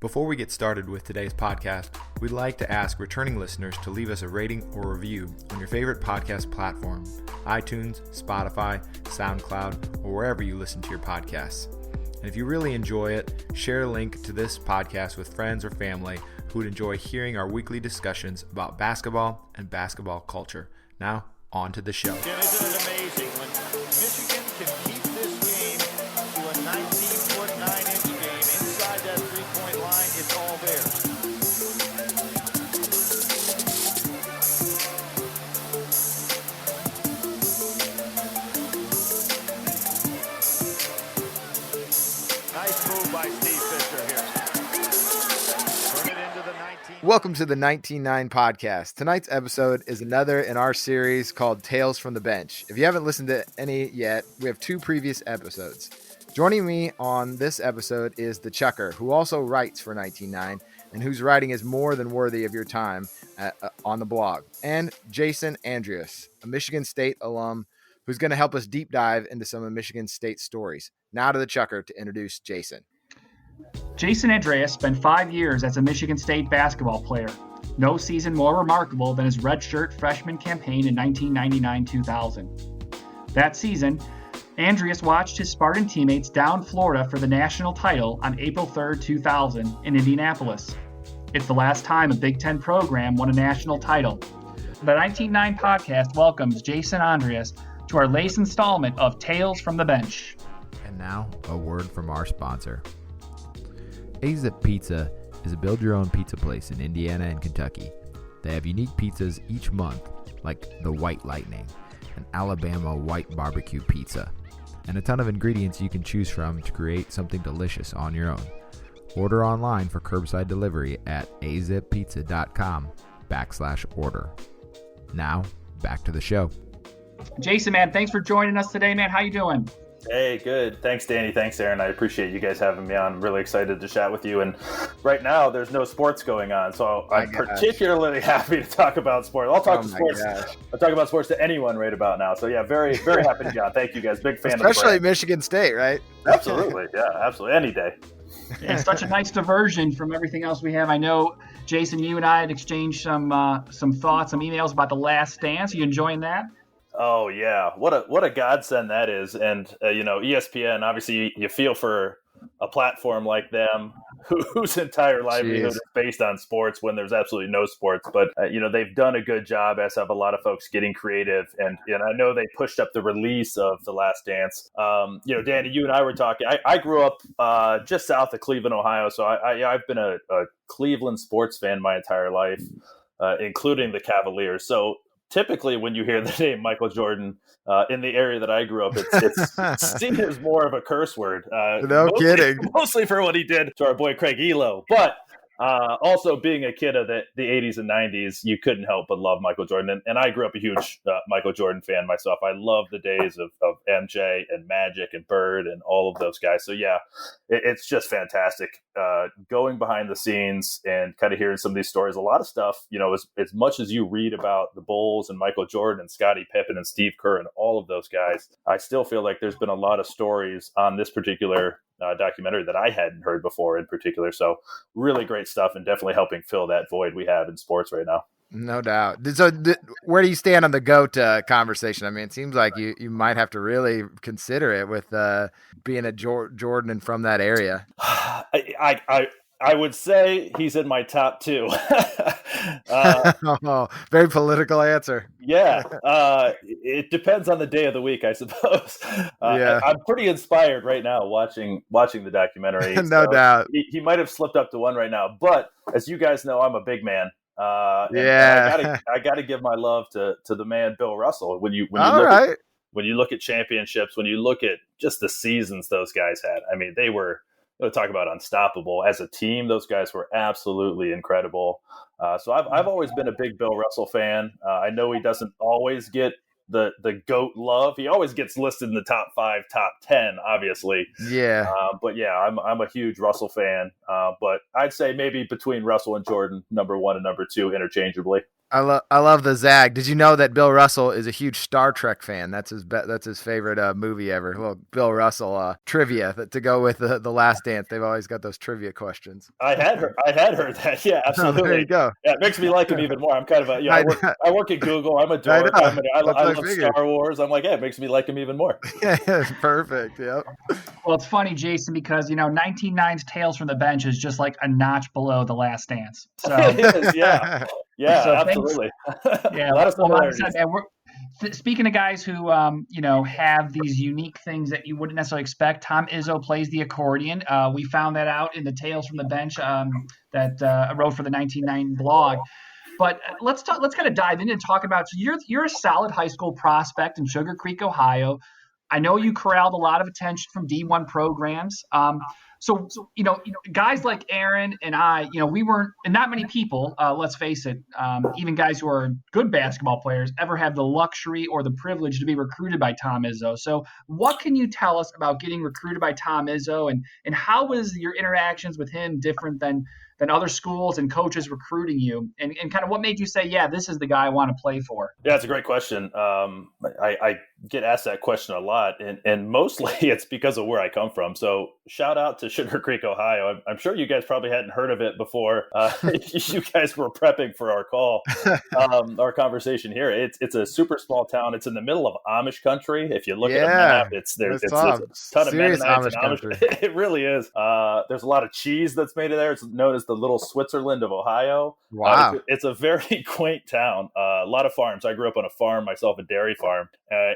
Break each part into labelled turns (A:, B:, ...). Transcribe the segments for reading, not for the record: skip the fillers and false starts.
A: Before we get started with today's podcast, we'd like to ask returning listeners to leave us a rating or review on your favorite podcast platform, iTunes, Spotify, SoundCloud, or wherever you listen to your podcasts. And if you really enjoy it, share a link to this podcast with friends or family who would enjoy hearing our weekly discussions about basketball and basketball culture. Now, on to the show.
B: Yeah, isn't it amazing when Michigan can keep this game to a 19-foot, 9-inch game inside that three-point line? It's all there. Nice move by Steve Fisher here. Bring it into the 19.
A: Welcome to the 19-9 podcast. Tonight's episode is another in our series called Tales from the Bench. If you haven't listened to any yet, we have two previous episodes. Joining me on this episode is the Chucker, who also writes for 19-9 and whose writing is more than worthy of your time on the blog, and Jason Andreas, a Michigan State alum who's going to help us deep dive into some of Michigan State stories. Now to the Chucker to introduce Jason.
C: Jason Andreas spent 5 years as a Michigan State basketball player. No season more remarkable than his redshirt freshman campaign in 1999-2000. That season, Andreas watched his Spartan teammates down Florida for the national title on April 3, 2000 in Indianapolis. It's the last time a Big Ten program won a national title. The 19-9 podcast welcomes Jason Andreas to our latest installment of Tales from the Bench.
D: And now, a word from our sponsor. A-Zip Pizza is a build-your-own pizza place in Indiana and Kentucky. They have unique pizzas each month, like the White Lightning, an Alabama white barbecue pizza, and a ton of ingredients you can choose from to create something delicious on your own. Order online for curbside delivery at azippizza.com/order. Now, back to the show.
C: Jason, man, thanks for joining us today, man. How you doing?
E: Hey, good. Thanks, Danny. Thanks, Aaron. I appreciate you guys having me on. I'm really excited to chat with you. And right now, there's no sports going on, so I'm particularly happy to talk about sports. I'll talk I'll talk about sports to anyone right about now. So yeah, very, very happy to be on. Thank you, guys. Big fan.
A: Especially Michigan State, right?
E: Absolutely. Yeah, absolutely. Any day.
C: Yeah, it's such a nice diversion from everything else we have. I know, Jason, you and I had exchanged some thoughts, some emails about The Last Dance. Are you enjoying that?
E: Oh yeah, what a godsend that is, and ESPN. Obviously, you feel for a platform like them, whose entire livelihood is based on sports when there's absolutely no sports. But they've done a good job, as have a lot of folks, getting creative, and I know they pushed up the release of The Last Dance. Danny, you and I were talking. I grew up just south of Cleveland, Ohio, so I've been a Cleveland sports fan my entire life, including the Cavaliers. So typically, when you hear the name Michael Jordan in the area that I grew up, it's seen as more of a curse word.
A: Kidding.
E: Mostly for what he did to our boy Craig Elo. But also being a kid of the 80s and 90s, you couldn't help but love Michael Jordan. And I grew up a huge Michael Jordan fan myself. I love the days of MJ and Magic and Bird and all of those guys. So, yeah, it's just fantastic going behind the scenes and kind of hearing some of these stories. A lot of stuff, as much as you read about the Bulls and Michael Jordan and Scottie Pippen and Steve Kerr and all of those guys, I still feel like there's been a lot of stories on this particular documentary that I hadn't heard before in particular. So really great stuff and definitely helping fill that void we have in sports right now.
A: No doubt. So where do you stand on the GOAT conversation? I mean, it seems like you might have to really consider it with being a Jordan and from that area.
E: I would say he's in my top two.
A: Very political answer.
E: Yeah. It depends on the day of the week, I suppose. I'm pretty inspired right now watching the documentary.
A: No doubt.
E: He might have slipped up to one right now, but as you guys know, I'm a big man. I got to give my love to the man, Bill Russell. When you look at championships, when you look at just the seasons those guys had, I mean, they were, talk about unstoppable as a team. Those guys were absolutely incredible. So I've always been a big Bill Russell fan. I know he doesn't always get the GOAT love. He always gets listed in the top 5, top 10, obviously.
A: Yeah.
E: But yeah, I'm a huge Russell fan. But I'd say maybe between Russell and Jordan, number 1 and number 2 interchangeably.
A: I love the zag. Did you know that Bill Russell is a huge Star Trek fan? That's his favorite movie ever. A little Bill Russell trivia to go with the Last Dance. They've always got those trivia questions.
E: I had heard that. Yeah, absolutely.
A: Oh, there you go.
E: Yeah, it makes me like him even more. I'm kind of I work at Google. I'm a dork. I love Star Wars. I'm like, yeah, it makes me like him even more.
A: Perfect. Yep.
C: Well, it's funny, Jason, because 1909's Tales from the Bench is just like a notch below The Last Dance. So
E: it is, yeah. Yeah,
C: so
E: absolutely.
C: Yeah.
E: A lot of
C: well, like
E: similarities.
C: I said, speaking of guys who, have these unique things that you wouldn't necessarily expect, Tom Izzo plays the accordion. We found that out in the Tales from the Bench that I wrote for the 1990 blog. But let's kind of dive in and talk about. So you're a solid high school prospect in Sugar Creek, Ohio. I know you corralled a lot of attention from D1 programs. So guys like Aaron and I, we weren't, and not many people, let's face it, even guys who are good basketball players ever have the luxury or the privilege to be recruited by Tom Izzo. So what can you tell us about getting recruited by Tom Izzo, and how was your interactions with him different than other schools and coaches recruiting you, and kind of what made you say, yeah, this is the guy I want to play for?
E: Yeah, it's a great question. I get asked that question a lot, and mostly it's because of where I come from. So shout out to Sugar Creek, Ohio. I'm sure you guys probably hadn't heard of it before. You guys were prepping for our call, our conversation here. It's a super small town. It's in the middle of Amish country. If you look at a map, it's a ton of Mennonites and Amish. It really is. There's a lot of cheese that's made there. It's known as the Little Switzerland of Ohio.
A: Wow.
E: It's a very quaint town. A lot of farms. I grew up on a farm myself, a dairy farm.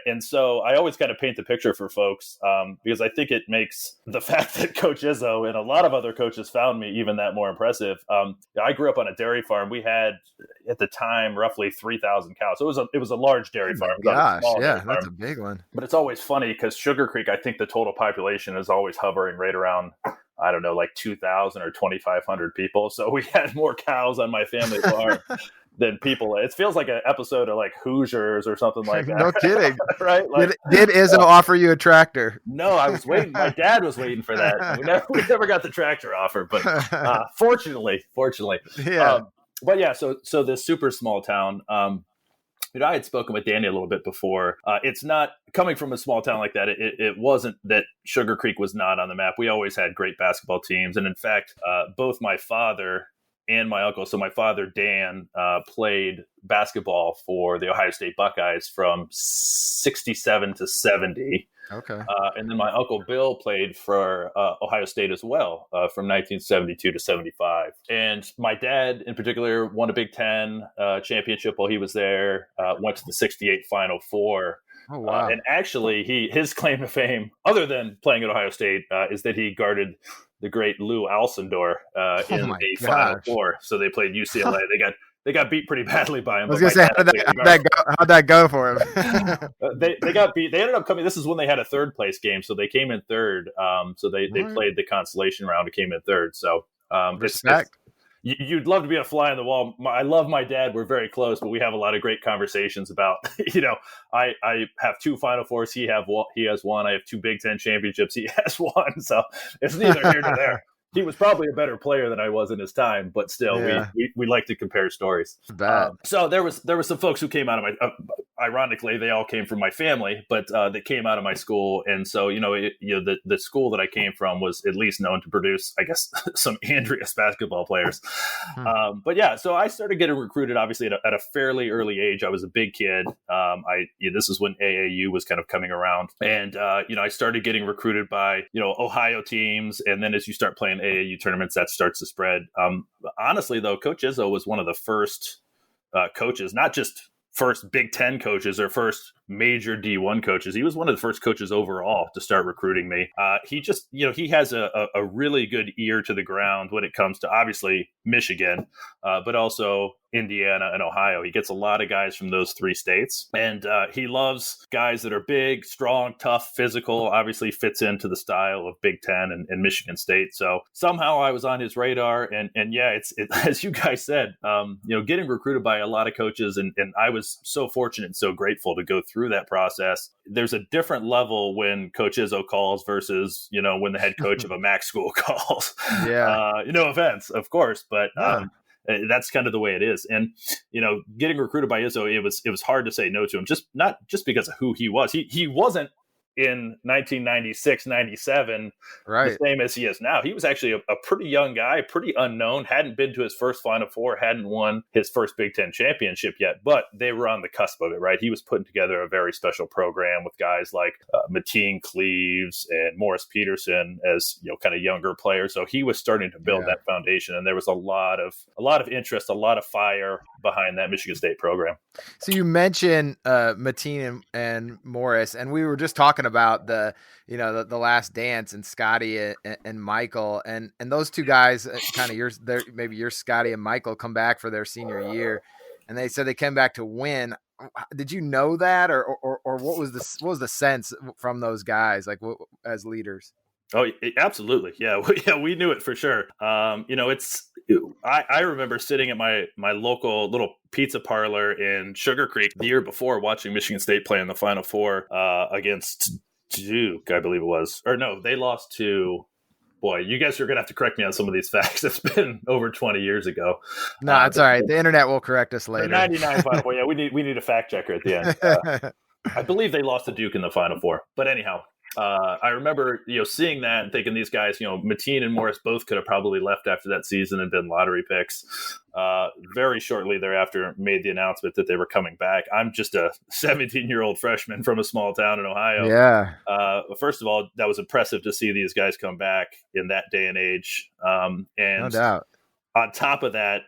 E: And so I always kind of paint the picture for folks because I think it makes the fact that Coach Izzo and a lot of other coaches found me even that more impressive. I grew up on a dairy farm. We had, at the time, roughly 3,000 cows. So it was a large dairy farm.
A: Gosh, yeah, that's a big one.
E: But it's always funny because Sugar Creek, I think the total population is always hovering right around, I don't know, like 2,000 or 2,500 people. So we had more cows on my family farm than people. It feels like an episode of like Hoosiers or something like that.
A: No kidding.
E: Right? Like,
A: did Izzo offer you a tractor?
E: No, I was waiting. My dad was waiting for that. We never got the tractor offer, but fortunately.
A: Yeah.
E: But yeah, so this super small town. I had spoken with Danny a little bit before. It's not coming from a small town like that. It wasn't that Sugar Creek was not on the map. We always had great basketball teams. And in fact, both my father and my uncle, so my father, Dan, played basketball for the Ohio State Buckeyes from 67 to 70.
A: Okay.
E: And then my uncle Bill played for Ohio State as well from 1972 to 75. And my dad, in particular, won a Big Ten championship while he was there, went to the 68 Final Four.
A: Oh, wow.
E: And actually, his claim to fame, other than playing at Ohio State, is that he guarded the great Lou Alcindor in a Final Four. So they played UCLA. They got beat pretty badly by him.
A: I was going to say, how'd that go for him?
E: They got beat. They ended up coming. This is when they had a third place game, so they came in third. So they played the consolation round and came in third. So
A: respect.
E: You'd love to be a fly on the wall. I love my dad. We're very close, but we have a lot of great conversations about, I have 2 Final Fours. He has one. I have 2 Big Ten championships. He has one. So it's neither here nor there. He was probably a better player than I was in his time, but still, we like to compare stories. So there was some folks who came out of my. Ironically, they all came from my family, but they came out of my school, and so the school that I came from was at least known to produce, I guess, some Andreas basketball players. But yeah, so I started getting recruited, obviously, at a fairly early age. I was a big kid. This is when AAU was kind of coming around, and I started getting recruited by Ohio teams, and then as you start playing AAU tournaments, that starts to spread. Honestly, though, Coach Izzo was one of the first coaches, not just first Big Ten coaches or first major D1 coaches. He was one of the first coaches overall to start recruiting me. He just, he has a really good ear to the ground when it comes to obviously Michigan, but also Indiana and Ohio. He gets a lot of guys from those 3 states, and he loves guys that are big, strong, tough, physical. Obviously fits into the style of Big Ten and Michigan State. So somehow I was on his radar, and yeah, it's as you guys said, getting recruited by a lot of coaches, and I was so fortunate and so grateful to go through that process. There's a different level when Coach Izzo calls versus when the head coach of a MAC school calls. Yeah, no offense, of course, but. That's kind of the way it is. And, getting recruited by Izzo, it was hard to say no to him, not just because of who he was. He wasn't in 1996, 97,
A: Right.
E: the same as he is now. He was actually a pretty young guy, pretty unknown, hadn't been to his first Final Four, hadn't won his first Big Ten championship yet, but they were on the cusp of it, right? He was putting together a very special program with guys like Mateen Cleaves and Morris Peterson as, kind of younger players. So he was starting to build that foundation, and there was a lot of interest, a lot of fire behind that Michigan State program.
A: So you mentioned Mateen and Morris, and we were just talking about the Last Dance and Scotty and Michael, and those two guys, kind of maybe your Scotty and Michael come back for their senior year, and they said they came back to win. Did you know that, or what was the sense from those guys, like as leaders?
E: Oh, absolutely. Yeah. We knew it for sure. I remember sitting at my local little pizza parlor in Sugar Creek the year before, watching Michigan State play in the Final Four against Duke, I believe it was. Or no, they lost to, boy, you guys are going to have to correct me on some of these facts. It's been over 20 years ago.
A: No, it's all right. The internet will correct us later.
E: 99 Final Four. Yeah, we need a fact checker at the end. I believe they lost to Duke in the Final Four. But anyhow, I remember, seeing that and thinking these guys, Mateen and Morris both could have probably left after that season and been lottery picks. Very shortly thereafter, made the announcement that they were coming back. I'm just a 17-year-old freshman from a small town in Ohio.
A: Yeah.
E: First of all, that was impressive to see these guys come back in that day and age. And
A: no doubt.
E: On top of that,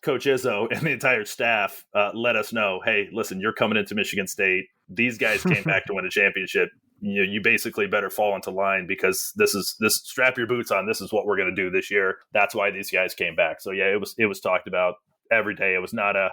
E: Coach Izzo and the entire staff let us know, hey, listen, you're coming into Michigan State. These guys came back to win a championship. You basically better fall into line, because this strap your boots on. This is what we're going to do this year. That's why these guys came back. So yeah, it was talked about every day. It was not a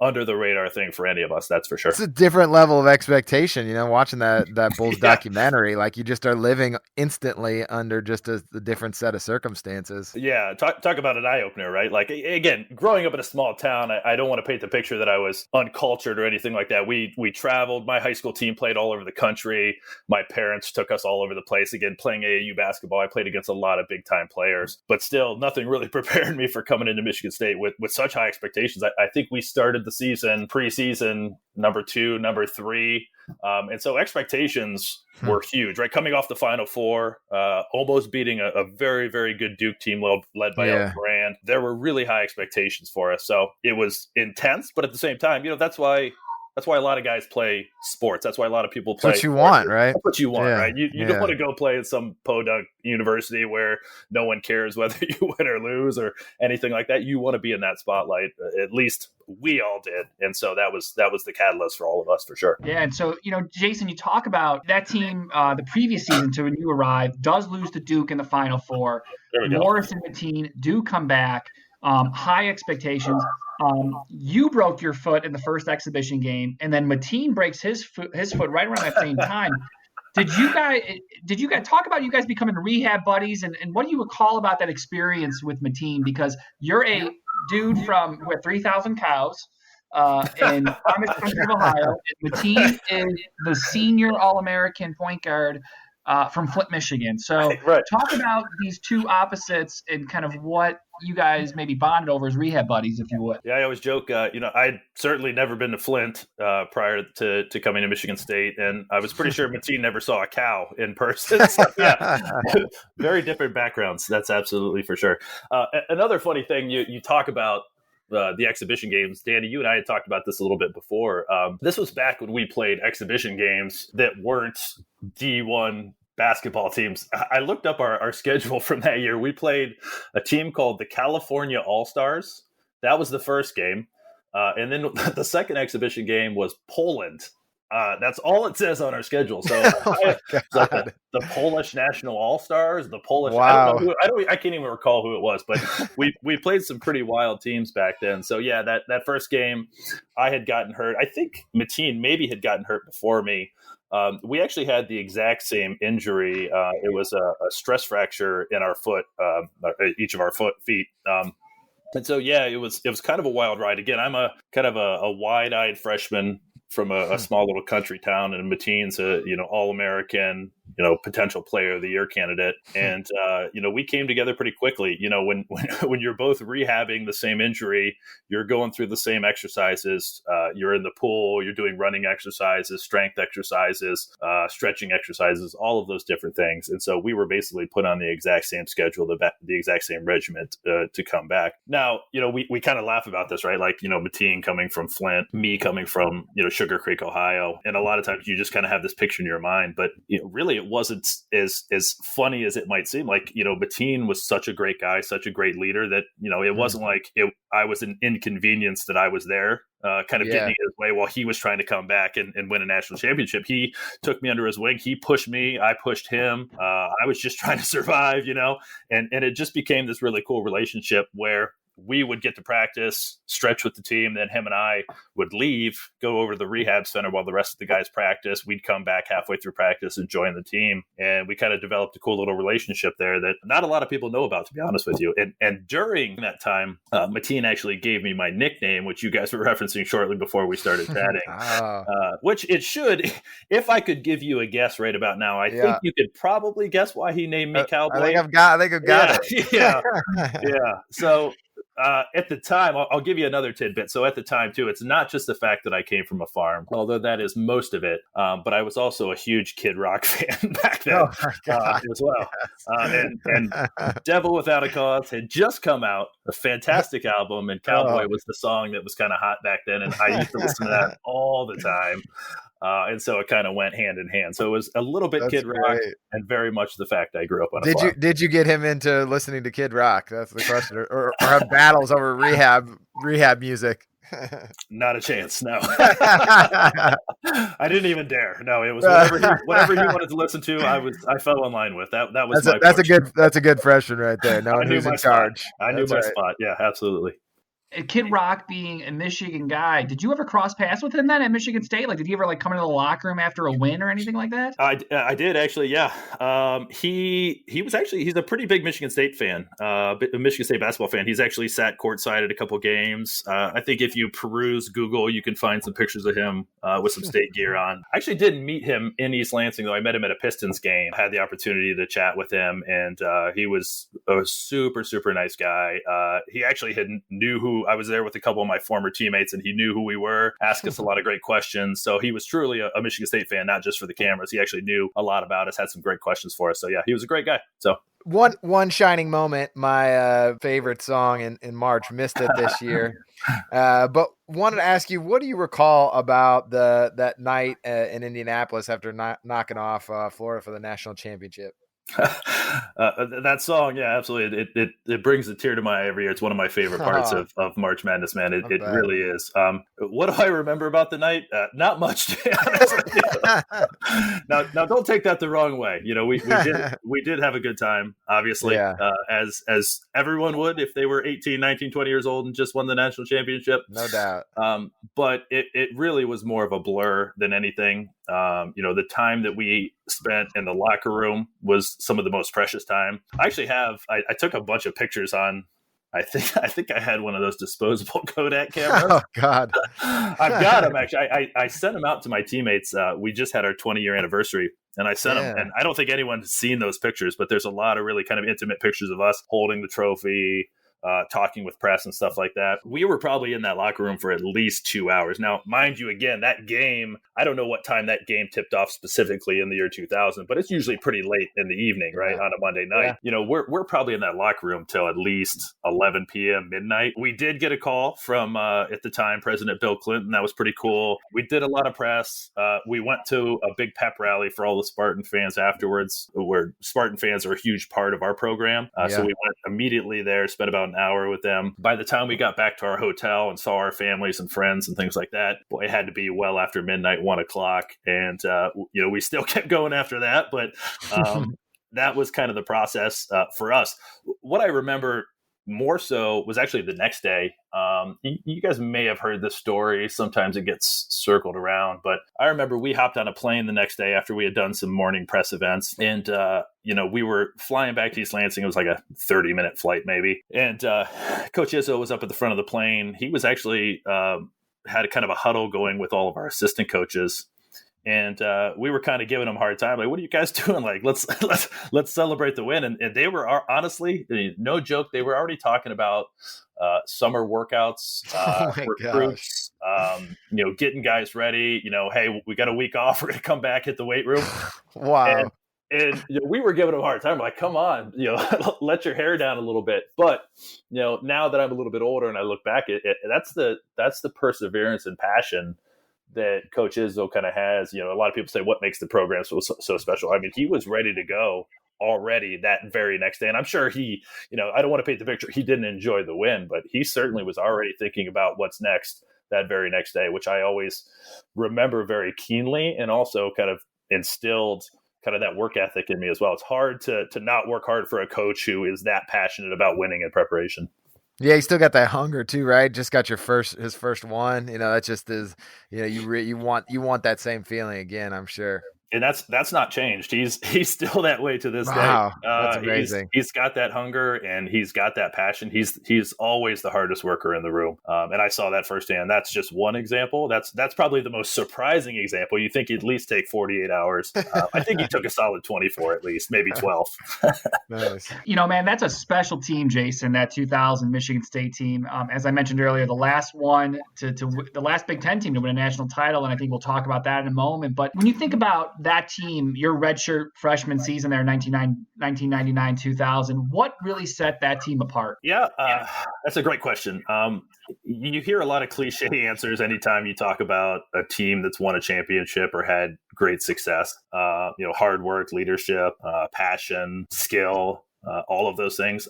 E: under the radar thing for any of us. That's for sure.
A: It's a different level of expectation, watching that Bulls documentary, like you just are living instantly under just the different set of circumstances.
E: Yeah. Talk about an eye opener, right? Like, again, growing up in a small town, I don't want to paint the picture that I was uncultured or anything like that. We traveled. My high school team played all over the country. My parents took us all over the place. Again, playing AAU basketball, I played against a lot of big time players, but still nothing really prepared me for coming into Michigan State with such high expectations. I think we started the season, preseason, number 2, number 3. And so expectations were huge, right? Coming off the Final Four, almost beating a very, very good Duke team led by Elton Brand. There were really high expectations for us. So it was intense, but at the same time, that's why a lot of guys play sports. That's why a lot of people play.
A: That's what you want, right?
E: That's what you want, right? You don't want to go play at some podunk university where no one cares whether you win or lose or anything like that. You want to be in that spotlight. At least we all did. And so that was the catalyst for all of us, for sure.
C: Yeah. And so, Jason, you talk about that team the previous season, to when you arrived, does lose to Duke in the Final Four. Morris and Mateen do come back. High expectations. You broke your foot in the first exhibition game, and then Mateen breaks his foot right around that same time. Did you guys talk about you guys becoming rehab buddies, and what do you recall about that experience with Mateen? Because you're a dude from 3,000 cows in Farmers Country of Ohio. And Mateen is the senior All-American point guard from Flint, Michigan. So talk about these two opposites and kind of what you guys maybe bonded over as rehab buddies, if you would.
E: Yeah, I always joke, I'd certainly never been to Flint prior to coming to Michigan State, and I was pretty sure Mateen never saw a cow in person. So, yeah, very different backgrounds. That's absolutely for sure. Another funny thing, you talk about the exhibition games. Danny, you and I had talked about this a little bit before. This was back when we played exhibition games that weren't D1 basketball teams. I looked up our schedule from that year. We played a team called the California All-Stars. That was the first game. And then the second exhibition game was Poland. That's all it says on our schedule. So like the Polish National All-Stars, the Polish.
A: Wow.
E: I can't even recall who it was, but we played some pretty wild teams back then. So yeah, that first game, I had gotten hurt. I think Mateen maybe had gotten hurt before me. We actually had the exact same injury. It was a stress fracture in our foot, each of our feet. And so, yeah, it was kind of a wild ride. Again, I'm a kind of a wide-eyed freshman from a small little country town, and Mateen's All-American, potential player of the year candidate. And, we came together pretty quickly. When you're both rehabbing the same injury, you're going through the same exercises. You're in the pool, you're doing running exercises, strength exercises, stretching exercises, all of those different things. And so we were basically put on the exact same schedule, the exact same regiment to come back. Now, we kind of laugh about this, right? Like, Mateen coming from Flint, me coming from, Sugar Creek, Ohio. And a lot of times you just kind of have this picture in your mind, but really it wasn't as funny as it might seem. Like, Mateen was such a great guy, such a great leader that, it wasn't like I was an inconvenience that I was there kind of getting in his way while he was trying to come back and win a national championship. He took me under his wing. He pushed me. I pushed him. I was just trying to survive, and it just became this really cool relationship where we would get to practice, stretch with the team. Then him and I would leave, go over to the rehab center while the rest of the guys practice. We'd come back halfway through practice and join the team. And we kind of developed a cool little relationship there that not a lot of people know about, to be honest with you. And during that time, Mateen actually gave me my nickname, which you guys were referencing shortly before we started chatting, which it should, if I could give you a guess right about now, I think you could probably guess why he named me Cowboy.
A: I think I've got it.
E: Yeah. So, at the time, I'll give you another tidbit. So at the time, too, it's not just the fact that I came from a farm, although that is most of it. But I was also a huge Kid Rock fan back then as well. And Devil Without a Cause had just come out, a fantastic album, and Cowboy was the song that was kind of hot back then. And I used to listen to that all the time. And so it kind of went hand in hand. So it was a little bit Kid Rock and very much the fact I grew up on a farm.
A: Did you get him into listening to Kid Rock? That's the question. Or have battles over rehab music?
E: Not a chance. No. I didn't even dare. No, it was whatever he wanted to listen to. I fell in line with that. That was
A: that's a good freshman right there. No one who's in charge.
E: I knew my spot. Yeah, absolutely.
C: Kid Rock being a Michigan guy, did you ever cross paths with him then at Michigan State? Like, did he ever come into the locker room after a win or anything like that?
E: I did actually, yeah. He's a pretty big Michigan State fan, a Michigan State basketball fan. He's actually sat courtside at a couple games. I think if you peruse Google, you can find some pictures of him with some state gear on. I actually didn't meet him in East Lansing, though. I met him at a Pistons game. I had the opportunity to chat with him, and he was a super, super nice guy. He actually knew who I was there with a couple of my former teammates, and he knew who we were, asked us a lot of great questions. So he was truly a Michigan State fan, not just for the cameras. He actually knew a lot about us, had some great questions for us. So yeah, he was a great guy. So
A: one shining moment, my favorite song in March, missed it this year. But wanted to ask you, what do you recall about that night in Indianapolis after knocking off Florida for the national championship?
E: That song, yeah, absolutely. It brings a tear to my eye every year. It's one of my favorite parts of March Madness, man. It really is. What do I remember about the night? Not much, to be honest with you. Now, don't take that the wrong way. We did have a good time, obviously, as everyone would if they were 18, 19, 20 years old and just won the national championship.
A: No doubt.
E: But it really was more of a blur than anything. The time that we spent in the locker room was some of the most precious time. I actually I took a bunch of pictures on, I think I had one of those disposable Kodak cameras.
A: Oh God.
E: I've got them actually. I sent them out to my teammates. We just had our 20-year anniversary, and I sent them, and I don't think anyone's seen those pictures, but there's a lot of really kind of intimate pictures of us holding the trophy, talking with press and stuff like that. We were probably in that locker room for at least 2 hours. Now, mind you, again, that game, I don't know what time that game tipped off specifically in the year 2000, but it's usually pretty late in the evening, right? On a Monday night. Yeah. We're probably in that locker room till at least 11 p.m., midnight. We did get a call from, at the time, President Bill Clinton. That was pretty cool. We did a lot of press. We went to a big pep rally for all the Spartan fans afterwards, where Spartan fans are a huge part of our program. So we went immediately there, spent about an hour with them. By the time we got back to our hotel and saw our families and friends and things like that, boy, it had to be well after midnight, 1 o'clock. And, we still kept going after that. But that was kind of the process for us. What I remember more so was actually the next day. You guys may have heard this story. Sometimes it gets circled around, but I remember we hopped on a plane the next day after we had done some morning press events, and we were flying back to East Lansing. It was like a 30-minute flight maybe, and Coach Izzo was up at the front of the plane. He was actually had a kind of a huddle going with all of our assistant coaches. And we were kind of giving them a hard time. Like, what are you guys doing? Like, let's celebrate the win. And they were honestly, no joke, they were already talking about summer workouts,
A: Oh my
E: recruits, getting guys ready. Hey, we got a week off. We're going to come back, hit the weight room.
A: Wow.
E: And we were giving them a hard time. We're like, come on, let your hair down a little bit. But now that I'm a little bit older and I look back, that's the perseverance and passion that Coach Izzo kind of has. A lot of people say, what makes the program so special? I mean, he was ready to go already that very next day. And I'm sure he, I don't want to paint the picture. He didn't enjoy the win, but he certainly was already thinking about what's next that very next day, which I always remember very keenly, and also kind of instilled kind of that work ethic in me as well. It's hard to not work hard for a coach who is that passionate about winning and preparation.
A: Yeah, you still got that hunger too, right? Just got his first one. That just is, you want that same feeling again, I'm sure.
E: And that's not changed. He's still that way to this day.
A: That's amazing.
E: He's got that hunger and he's got that passion. He's always the hardest worker in the room. And I saw that firsthand. That's just one example. That's probably the most surprising example. You think he'd at least take 48 hours. I think he took a solid 24 at least, maybe 12.
A: Nice.
C: Man, that's a special team, Jason, that 2000 Michigan State team. As I mentioned earlier, the last one the last Big Ten team to win a national title. And I think we'll talk about that in a moment. But when you think about that team, your redshirt freshman season there, 1999-2000, what really set that team apart?
E: Yeah, that's a great question. You hear a lot of cliche answers anytime you talk about a team that's won a championship or had great success. Hard work, leadership, passion, skill, all of those things.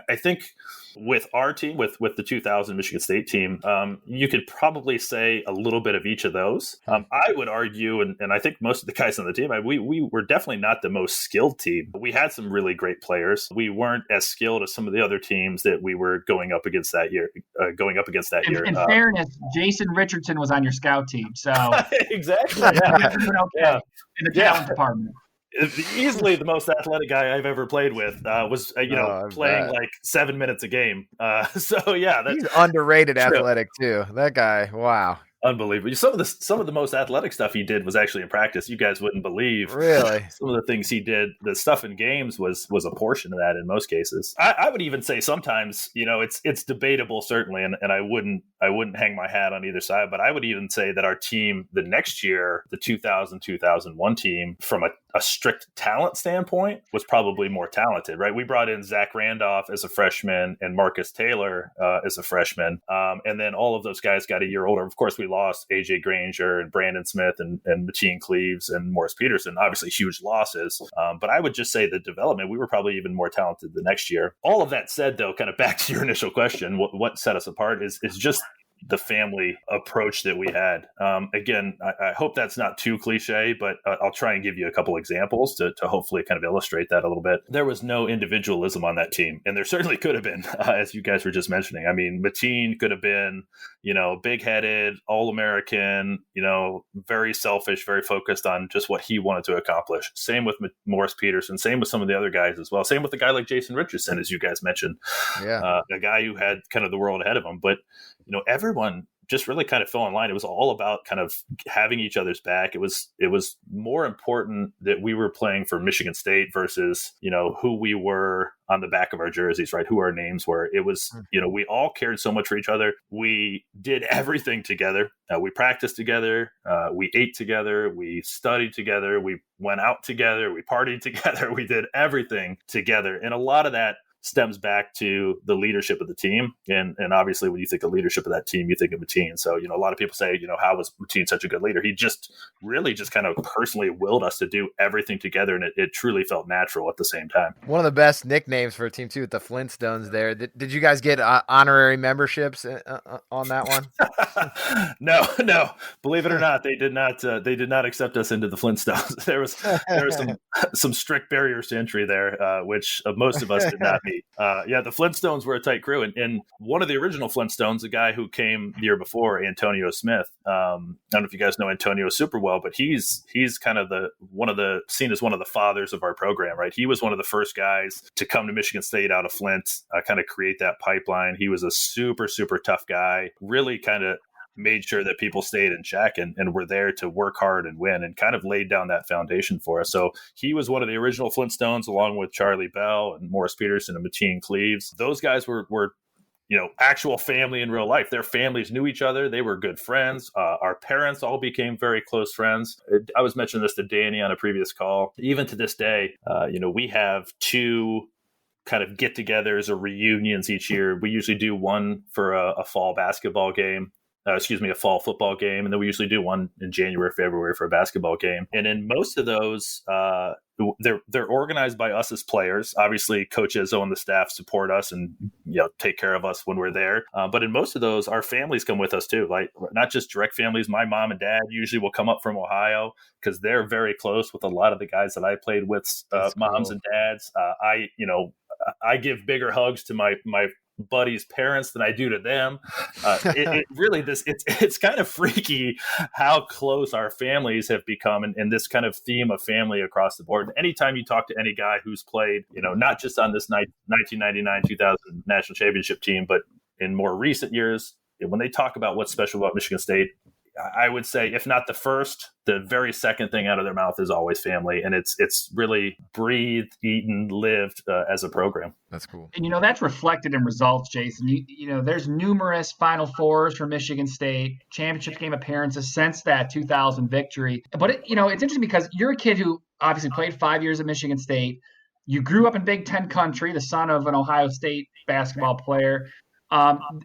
E: I think with our team, with the 2000 Michigan State team, you could probably say a little bit of each of those. I would argue, and I think most of the guys on the team, we were definitely not the most skilled team. We had some really great players. We weren't as skilled as some of the other teams that we were going up against that year.
C: In fairness, Jason Richardson was on your scout team, so
E: exactly.
C: Yeah. In the talent department.
E: Easily the most athletic guy I've ever played with was playing like 7 minutes a game. He's
A: underrated athletic too. That guy, wow.
E: Unbelievable. Some of the most athletic stuff he did was actually in practice. You guys wouldn't believe.
A: Really?
E: Some of the things he did, the stuff in games was a portion of that in most cases. I would even say sometimes, it's debatable certainly, and I wouldn't hang my hat on either side, but I would even say that our team the next year, the 2000-2001 team, from a strict talent standpoint, was probably more talented, right? We brought in Zach Randolph as a freshman and Marcus Taylor as a freshman. And then all of those guys got a year older. Of course, we lost AJ Granger and Brandon Smith and Mateen Cleaves and Morris Peterson, obviously huge losses. But I would just say the development, we were probably even more talented the next year. All of that said, though, kind of back to your initial question, what set us apart is just the family approach that we had. Again, I hope that's not too cliche, but I'll try and give you a couple examples to hopefully kind of illustrate that a little bit. There was no individualism on that team, and there certainly could have been, as you guys were just mentioning. I mean, Mateen could have been, big-headed, all-American, very selfish, very focused on just what he wanted to accomplish. Same with Morris Peterson, same with some of the other guys as well. Same with a guy like Jason Richardson, as you guys mentioned. Yeah. A guy who had kind of the world ahead of him. But, everyone just really kind of fell in line. It was all about kind of having each other's back. It was more important that we were playing for Michigan State versus, who we were on the back of our jerseys, right? Who our names were. It was, we all cared so much for each other. We did everything together. We practiced together. We ate together. We studied together. We went out together. We partied together. We did everything together. And a lot of that stems back to the leadership of the team. And obviously when you think of leadership of that team, you think of Mateen. So, a lot of people say, how was Mateen such a good leader? He just really just kind of personally willed us to do everything together. And it truly felt natural at the same time.
A: One of the best nicknames for a team too, with the Flintstones there. Did you guys get honorary memberships on that one?
E: No, believe it or not, they did not accept us into the Flintstones. There was some strict barriers to entry there, which most of us did not meet. The Flintstones were a tight crew, and one of the original Flintstones, a guy who came the year before, Antonio Smith. I don't know if you guys know Antonio super well, but he's kind of seen as one of the fathers of our program, right? He was one of the first guys to come to Michigan State out of Flint, kind of create that pipeline. He was a super, super tough guy, really kind of made sure that people stayed in check and were there to work hard and win, and kind of laid down that foundation for us. So he was one of the original Flintstones, along with Charlie Bell and Morris Peterson and Mateen Cleaves. Those guys were actual family in real life. Their families knew each other. They were good friends. Our parents all became very close friends. I was mentioning this to Danny on a previous call. Even to this day, we have 2 kind of get-togethers or reunions each year. We usually do one for a fall basketball game. A fall football game. And then we usually do one in January, February for a basketball game. And in most of those, they're organized by us as players. Obviously, Coach Izzo and the staff support us and take care of us when we're there. But in most of those, our families come with us too. Like, not just direct families. My mom and dad usually will come up from Ohio because they're very close with a lot of the guys that I played with, moms and dads. I give bigger hugs to my buddies' parents than I do to them. It's kind of freaky how close our families have become, and this kind of theme of family across the board. And anytime you talk to any guy who's played, not just on this 1999-2000 national championship team, but in more recent years, when they talk about what's special about Michigan State, I would say, if not the first, the very second thing out of their mouth is always family. And it's really breathed, eaten, lived as a program.
A: That's cool.
C: And, that's reflected in results, Jason. There's numerous Final Fours for Michigan State, championship game appearances since that 2000 victory. But, it's interesting because you're a kid who obviously played 5 years at Michigan State. You grew up in Big Ten country, the son of an Ohio State basketball player.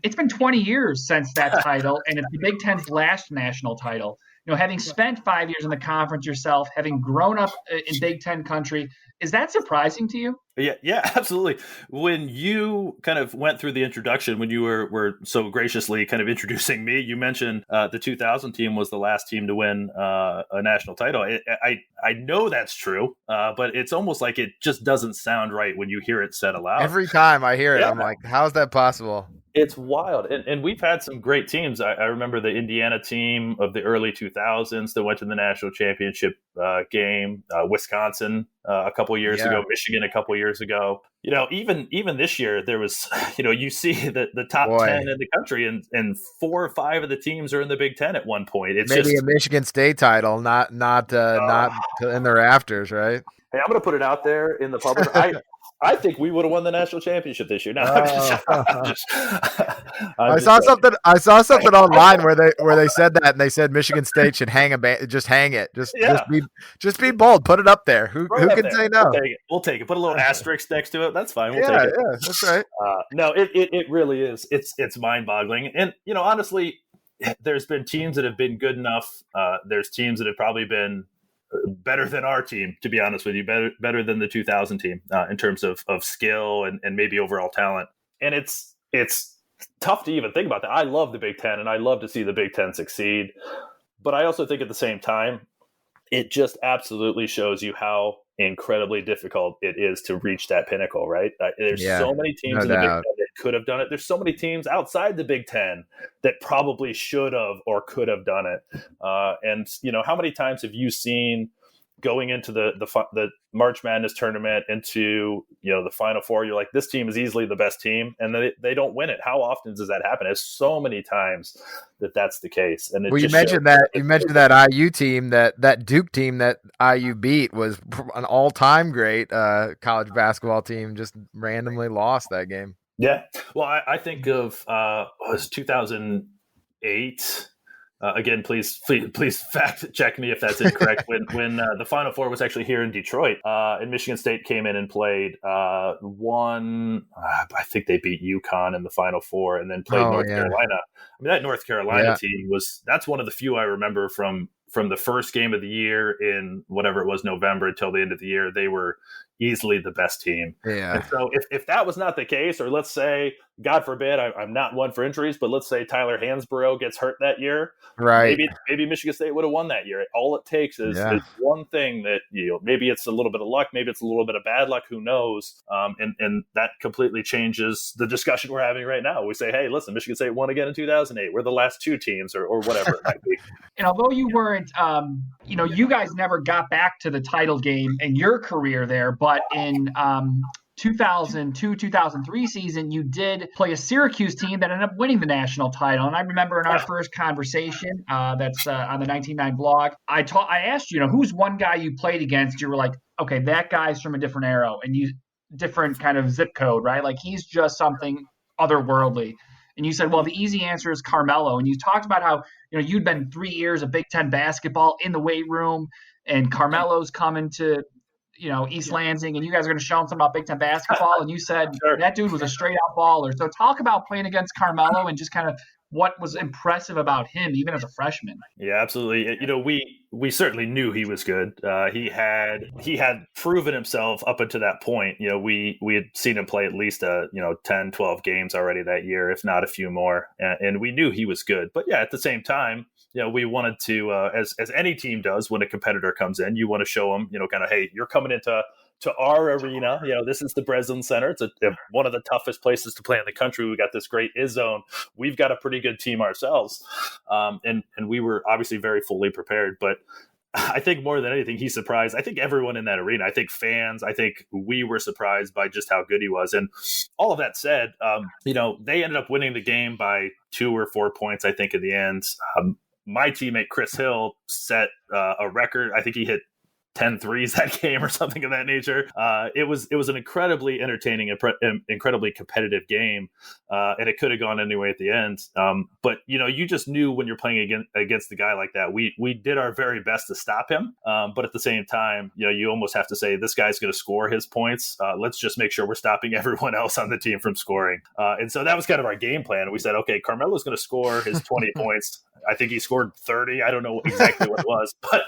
C: It's been 20 years since that title, and it's the Big Ten's last national title. Having spent 5 years in the conference yourself, having grown up in Big Ten country, is that surprising to you?
E: Yeah, absolutely. When you kind of went through the introduction, when you were so graciously kind of introducing me, you mentioned the 2000 team was the last team to win a national title. I know that's true, but it's almost like it just doesn't sound right when you hear it said aloud.
A: Every time I hear it, I'm like, how's that possible?
E: It's wild. And we've had some great teams. I remember the Indiana team of the early 2000s that went to the national championship game, Wisconsin a couple years ago, Michigan a couple years ago. Even this year, there was, you see the top 10 in the country, and 4 or 5 of the teams are in the Big Ten at one point. It's
A: maybe just a Michigan State title, not in the rafters, right?
E: Hey, I'm going to put it out there in the public. I think we would have won the national championship this year. No,
A: I saw something online where they said that, and they said Michigan State should hang it. Just be bold. Put it up there. Who can say no?
E: We'll take it. Put a little asterisk next to it. That's fine. We'll take it.
A: Yeah, that's right.
E: No, it really is. It's mind-boggling. And honestly, there's been teams that have been good enough. There's teams that have probably been better than our team, to be honest with you, better than the 2000 team in terms of skill and maybe overall talent. And it's tough to even think about that. I love the Big Ten, and I love to see the Big Ten succeed. But I also think at the same time, it just absolutely shows you how incredibly difficult it is to reach that pinnacle, right? There's so many teams in the Big Ten that could have done it. There's so many teams outside the Big Ten that probably should have or could have done it. And how many times have you seen going into the March Madness tournament, into the Final Four, you're like, this team is easily the best team, and they don't win it? How often does that happen? It's so many times that's the case. And
A: you mentioned that IU team, that Duke team that IU beat was an all-time great college basketball team. Just randomly lost that game.
E: Yeah, well, I think of it was 2008. Again, please fact check me if that's incorrect. when the Final Four was actually here in Detroit, and Michigan State came in and played I think they beat UConn in the Final Four, and then played North Carolina. I mean, that North Carolina team that's one of the few I remember from the first game of the year in whatever it was, November, until the end of the year. They were easily the best team.
A: Yeah.
E: And so if that was not the case, or let's say, God forbid, I'm not one for injuries, but let's say Tyler Hansbrough gets hurt that year,
A: right?
E: Maybe Michigan State would have won that year. All it takes is one thing that, maybe it's a little bit of luck, maybe it's a little bit of bad luck, who knows? And that completely changes the discussion we're having right now. We say, hey, listen, Michigan State won again in 2008. We're the last 2 teams, or whatever it might be.
C: And although you weren't, you guys never got back to the title game in your career there, but in 2002-2003 season, you did play a Syracuse team that ended up winning the national title. And I remember in our first conversation, that's on the 1999 blog, I asked you, who's one guy you played against? You were like, okay, that guy's from a different era and different kind of zip code, right? Like he's just something otherworldly. And you said, well, the easy answer is Carmelo. And you talked about how, you'd been 3 years of Big Ten basketball in the weight room, and Carmelo's coming to, East Lansing, and you guys are going to show him something about Big Ten basketball. And you said that dude was a straight out baller. So talk about playing against Carmelo and just kind of what was impressive about him, even as a freshman.
E: Yeah, absolutely. We certainly knew he was good. He had proven himself up until that point. We had seen him play at least 10, 12 games already that year, if not a few more. And we knew he was good. But yeah, at the same time, we wanted to, as any team does when a competitor comes in, you want to show them, kind of, hey, you're coming into our arena. This is the Breslin Center. It's one of the toughest places to play in the country. We got this great zone. We've got a pretty good team ourselves. And we were obviously very fully prepared. But I think more than anything, he surprised, I think, everyone in that arena. I think fans, I think we were surprised by just how good he was. And all of that said, they ended up winning the game by 2 or 4 points, I think, in the end. My teammate, Chris Hill, set a record. I think he hit 10 threes that game or something of that nature. It was an incredibly entertaining, incredibly competitive game, and it could have gone anyway at the end. But you just knew when you're playing against a guy like that. We did our very best to stop him, but at the same time, you almost have to say this guy's going to score his points. Let's just make sure we're stopping everyone else on the team from scoring. And so that was kind of our game plan. We said, okay, Carmelo's going to score his 20 points. I think he scored 30. I don't know exactly what it was, but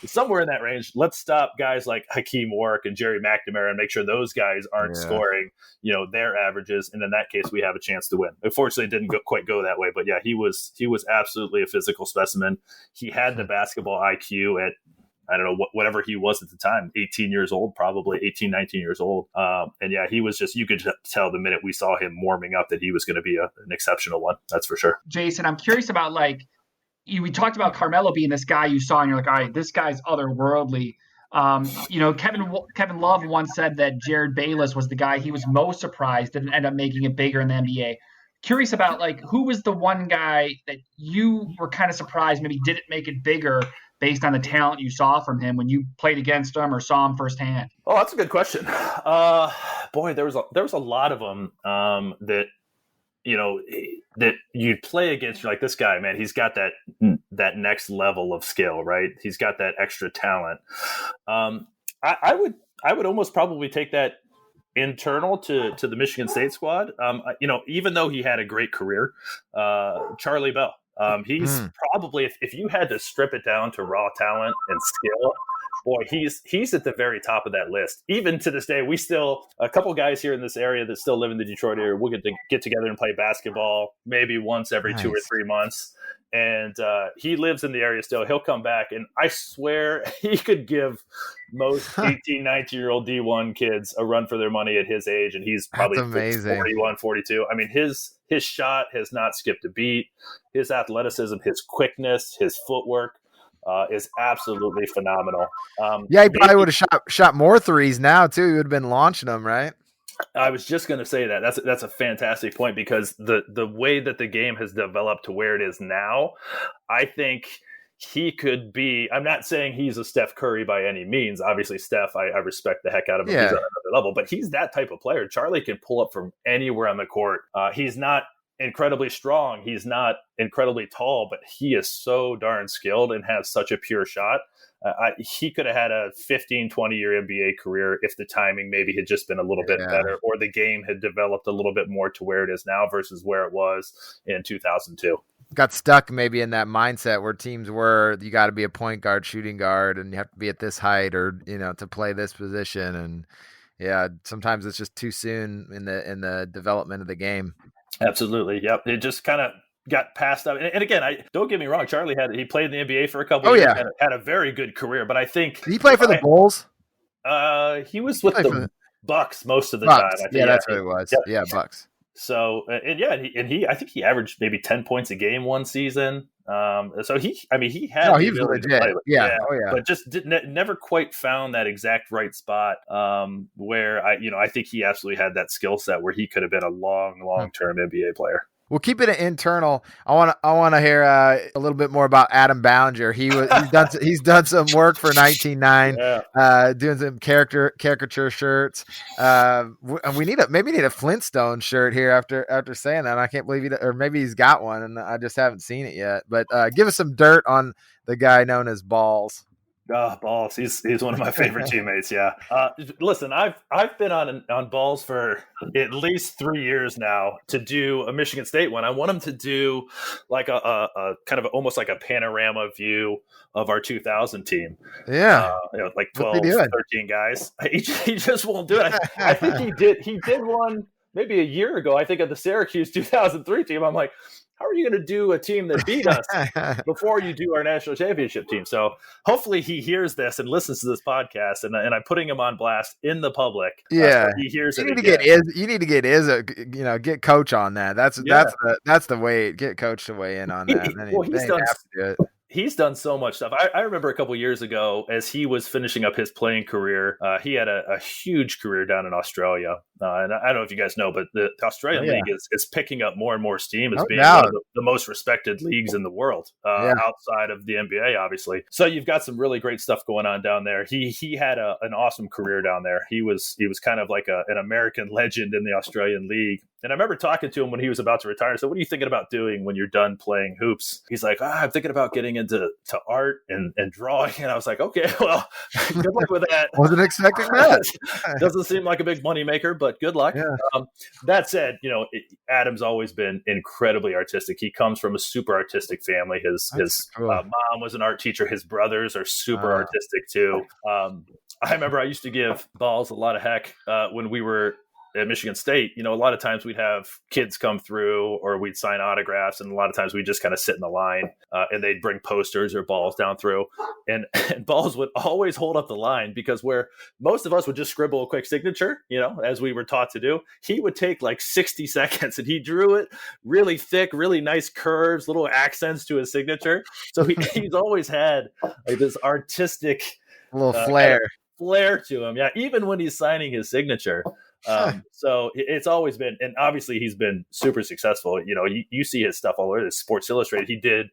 E: somewhere in that range. Let's stop guys like Hakeem Warwick and Jerry McNamara and make sure those guys aren't scoring, their averages. And in that case, we have a chance to win. Unfortunately, it didn't quite go that way. But yeah, he was absolutely a physical specimen. He had the basketball IQ at, I don't know, whatever he was at the time, 18 years old, probably 18, 19 years old. And yeah, he was just, you could tell the minute we saw him warming up that he was going to be an exceptional one. That's for sure.
C: Jason, I'm curious about we talked about Carmelo being this guy you saw and you're like, all right, this guy's otherworldly. Kevin Love once said that Jared Bayless was the guy he was most surprised didn't end up making it bigger in the NBA. Curious about who was the one guy that you were kind of surprised maybe didn't make it bigger based on the talent you saw from him when you played against him or saw him firsthand?
E: Oh, that's a good question. Boy, there was a lot of them that that you'd play against. You're like, this guy, man, he's got that next level of skill, right? He's got that extra talent. I would almost probably take that internal to the Michigan State squad. Even though he had a great career, Charlie Bell. He's probably, if you had to strip it down to raw talent and skill, boy, he's at the very top of that list. Even to this day, we still, a couple guys here in this area that still live in the Detroit area, we'll get together and play basketball maybe once every 2 or 3 months. And he lives in the area still. He'll come back, and I swear he could give most 18, 19-year-old D1 kids a run for their money at his age, and he's probably 41, 42. I mean, his shot has not skipped a beat. His athleticism, his quickness, his footwork is absolutely phenomenal.
A: He probably would have shot more threes now, too. He would have been launching them, right?
E: I was just going to say that. That's a fantastic point, because the way that the game has developed to where it is now, I think he could be. I'm not saying he's a Steph Curry by any means. Obviously, Steph, I respect the heck out of him. Yeah. He's on another level, but he's that type of player. Charlie can pull up from anywhere on the court. He's not incredibly strong. He's not incredibly tall, but he is so darn skilled and has such a pure shot. He could have had a 15, 20-year NBA career if the timing maybe had just been a little bit better, or the game had developed a little bit more to where it is now versus where it was in 2002.
A: Got stuck maybe in that mindset where teams were, you got to be a point guard, shooting guard, and you have to be at this height or, to play this position. And yeah, sometimes it's just too soon in the development of the game.
E: Absolutely. Yep. It just kind of got passed up. And again, don't get me wrong. Charlie he played in the NBA for a couple of years. Yeah. Had a very good career, but I think
A: did he play for the Bulls?
E: He was with the Bucks most of the time. I think.
A: Yeah, that's what it was. Yep. Yeah, Bucks.
E: So I think he averaged maybe 10 points a game one season. So he had
A: he was
E: ability to
A: legit.
E: play,
A: Yeah. Oh yeah.
E: But just never quite found that exact right spot. Where I think he absolutely had that skill set where he could have been a long-term NBA player.
A: We'll keep it internal. I want to hear a little bit more about Adam Ballinger. He's done some work for 19.9, doing some caricature shirts. We need a Flintstone shirt here after saying that. I can't believe or maybe he's got one and I just haven't seen it yet. But give us some dirt on the guy known as Balls.
E: Balls. He's one of my favorite teammates. Yeah. Listen, I've been on Balls for at least 3 years now to do a Michigan State one. I want him to do like a kind of almost like a panorama view of our 2000 team.
A: Yeah.
E: Like 12, 13 guys. He just won't do it. I think he did one maybe a year ago. I think of the Syracuse 2003 team. I'm like, how are you going to do a team that beat us before you do our national championship team? So hopefully he hears this and listens to this podcast, and I'm putting him on blast in the public.
A: Yeah,
E: so he hears
A: you
E: it.
A: You need to get Izzo, get Coach on that. That's the way. Get Coach to weigh in on that.
E: He's done so much stuff. I remember a couple years ago as he was finishing up his playing career, he had a huge career down in Australia. And I don't know if you guys know, but the Australian League is picking up more and more steam as being one of the most respected leagues in the world, outside of the NBA, obviously. So you've got some really great stuff going on down there. He had an awesome career down there. He was kind of like an American legend in the Australian League. And I remember talking to him when he was about to retire. So what are you thinking about doing when you're done playing hoops? He's like, I'm thinking about getting into art and drawing. And I was like, okay, well, good luck with that.
A: Wasn't expecting that.
E: Doesn't seem like a big moneymaker, but good luck.
A: Yeah.
E: That said, Adam's always been incredibly artistic. He comes from a super artistic family. His mom was an art teacher. His brothers are super artistic too. I remember I used to give Balls a lot of heck when we were at Michigan State. A lot of times we'd have kids come through or we'd sign autographs, and a lot of times we'd just kind of sit in the line and they'd bring posters or balls down through, and Balls would always hold up the line, because where most of us would just scribble a quick signature, as we were taught to do, he would take like 60 seconds and he drew it really thick, really nice curves, little accents to his signature. So he's always had like this artistic
A: little flair
E: to him. Yeah. Even when he's signing his signature. So it's always been, and obviously he's been super successful. You see his stuff all over this Sports Illustrated. He did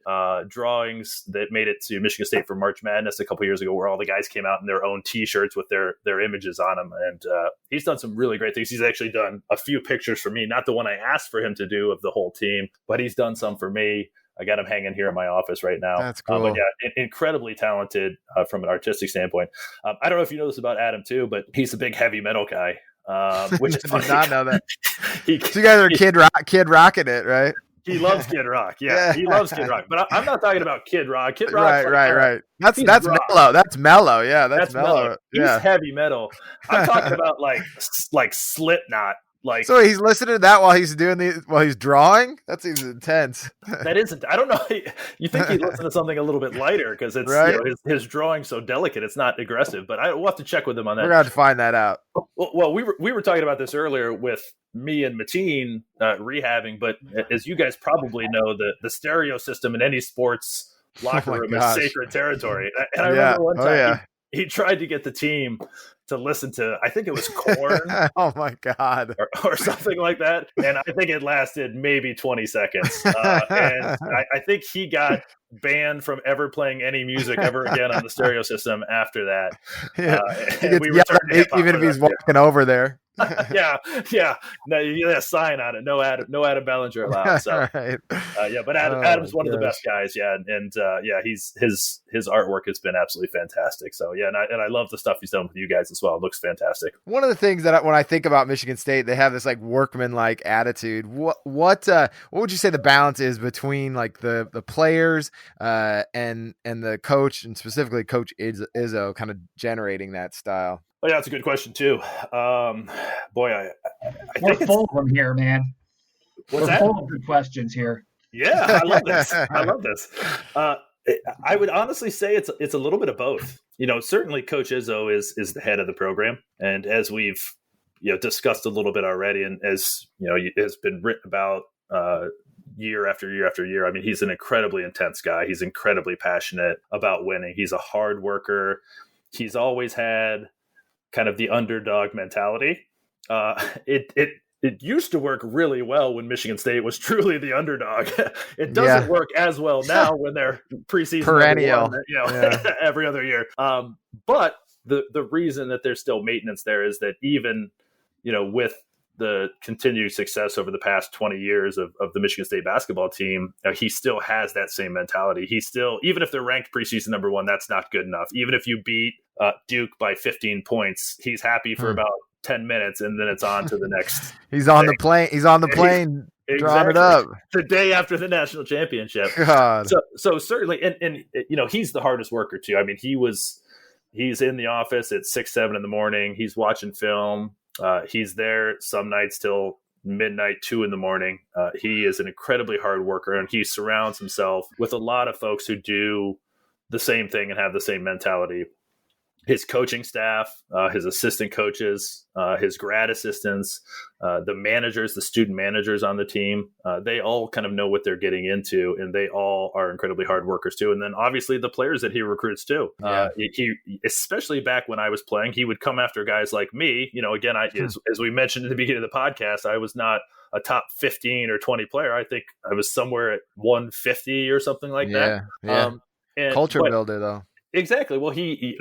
E: drawings that made it to Michigan State for March Madness a couple years ago, where all the guys came out in their own T-shirts with their images on them. And he's done some really great things. He's actually done a few pictures for me, not the one I asked for him to do of the whole team, but he's done some for me. I got him hanging here in my office right now.
A: That's cool.
E: But yeah, incredibly taneed from an artistic standpoint. I don't know if you know this about Adam too, but he's a big heavy metal guy. Which is funny.
A: Did not know that. So you guys are kid rocking it, right?
E: He loves Kid Rock. Yeah, he loves Kid Rock. But I'm not talking about Kid Rock. Kid Rock,
A: right. That's mellow. That's mellow. Yeah, that's mellow.
E: He's heavy metal. I'm talking about like Slipknot.
A: So he's listening to that while he's drawing? That seems intense.
E: That isn't. I don't know. You think he'd listen to something a little bit lighter because it's
A: right?
E: His drawing's so delicate. It's not aggressive. But we'll have to check with him on that.
A: We're gonna have to find that out.
E: Well, we were talking about this earlier with me and Mateen rehabbing. But as you guys probably know, the stereo system in any sports locker room is sacred territory. And I remember one time he tried to get the team to listen to, I think it was Korn.
A: Oh my God.
E: Or something like that. And I think it lasted maybe 20 seconds. And I think he got banned from ever playing any music ever again on the stereo system after that.
A: Even if he's walking over there.
E: yeah. No, you got a sign on it. No Adam Ballinger allowed. So,
A: right.
E: But Adam's one of the best guys. Yeah, and his artwork has been absolutely fantastic. So and I love the stuff he's done with you guys as well. It looks fantastic.
A: One of the things that when I think about Michigan State, they have this like workman-like attitude. What would you say the balance is between like the players and the coach, and specifically Coach Izzo, kind of generating that style?
E: Oh, yeah, that's a good question too. Boy, I
C: we're full of them here, man.
E: What's
C: we're full of good questions here.
E: Yeah, I love this. I would honestly say it's a little bit of both. Certainly Coach Izzo is the head of the program, and as we've discussed a little bit already, and as has been written about year after year after year. I mean, he's an incredibly intense guy. He's incredibly passionate about winning. He's a hard worker. He's always had kind of the underdog mentality. It used to work really well when Michigan State was truly the underdog. It doesn't work as well now when they're preseason
A: perennial,
E: every other year. But the reason that there's still maintenance there is that even with the continued success over the past 20 years of the Michigan State basketball team, he still has that same mentality. He still, even if they're ranked preseason number 1, that's not good enough. Even if you beat Duke by 15 points, he's happy for about 10 minutes, and then it's on to the next.
A: He's on the plane. He's on the plane. Drawing it up
E: the day after the national championship.
A: God.
E: So certainly, and he's the hardest worker too. I mean, he's in the office at 6, 7 in the morning. He's watching film. He's there some nights till midnight, 2 in the morning. He is an incredibly hard worker, and he surrounds himself with a lot of folks who do the same thing and have the same mentality. His coaching staff, his assistant coaches, his grad assistants, the managers, the student managers on the team, they all kind of know what they're getting into, and they all are incredibly hard workers too. And then obviously the players that he recruits too. He especially back when I was playing, he would come after guys like me. Again, as we mentioned at the beginning of the podcast, I was not a top 15 or 20 player. I think I was somewhere at 150 or something like that.
A: Yeah. Culture builder though.
E: Exactly. Well, he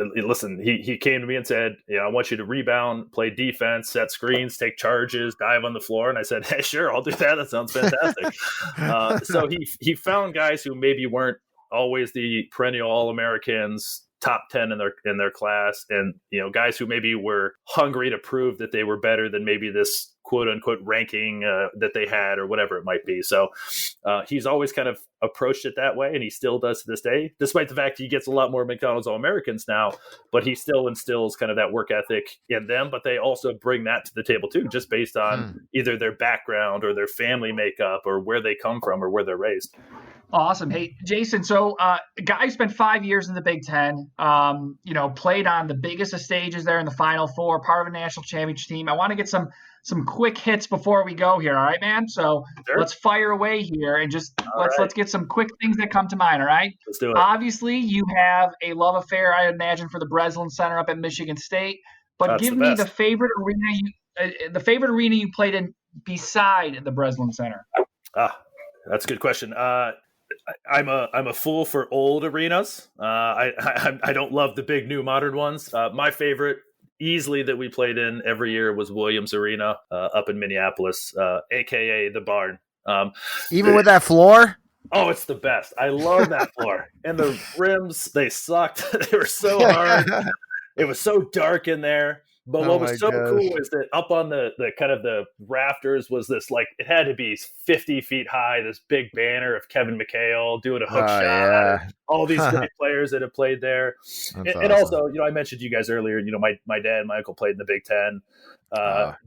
E: came to me and said, I want you to rebound, play defense, set screens, take charges, dive on the floor. And I said, hey, sure, I'll do that. That sounds fantastic. So he found guys who maybe weren't always the perennial All-Americans, top 10 in their class, and guys who maybe were hungry to prove that they were better than maybe this quote unquote ranking that they had or whatever it might be. So he's always kind of approached it that way, and he still does to this day, despite the fact he gets a lot more McDonald's All-Americans now, but he still instills kind of that work ethic in them. But they also bring that to the table too, just based on either their background or their family makeup or where they come from or where they're raised.
C: Awesome. Hey, Jason, so guy spent 5 years in the Big Ten, played on the biggest of stages there in the Final Four, part of a national championship team. I want to get some quick hits before we go here. All right, man? So Let's fire away here and just let's get some quick things that come to mind. All right.
E: Let's do it.
C: Obviously, you have a love affair, I imagine, for the Breslin Center up at Michigan State, but
E: That's
C: give me the favorite arena you played in beside the Breslin Center.
E: That's a good question. I'm a fool for old arenas. I don't love the big new modern ones. My favorite easily that we played in every year was Williams Arena up in Minneapolis, aka the Barn.
A: Even with that floor?
E: Oh, it's the best. I love that floor. And the rims, they sucked. They were so hard. It was so dark in there. But what was so cool is that up on the kind of the rafters was this, like, it had to be 50 feet high, this big banner of Kevin McHale doing a hook shot. Yeah. All these great players that have played there. And also, I mentioned to you guys earlier, my dad and my uncle played in the Big Ten.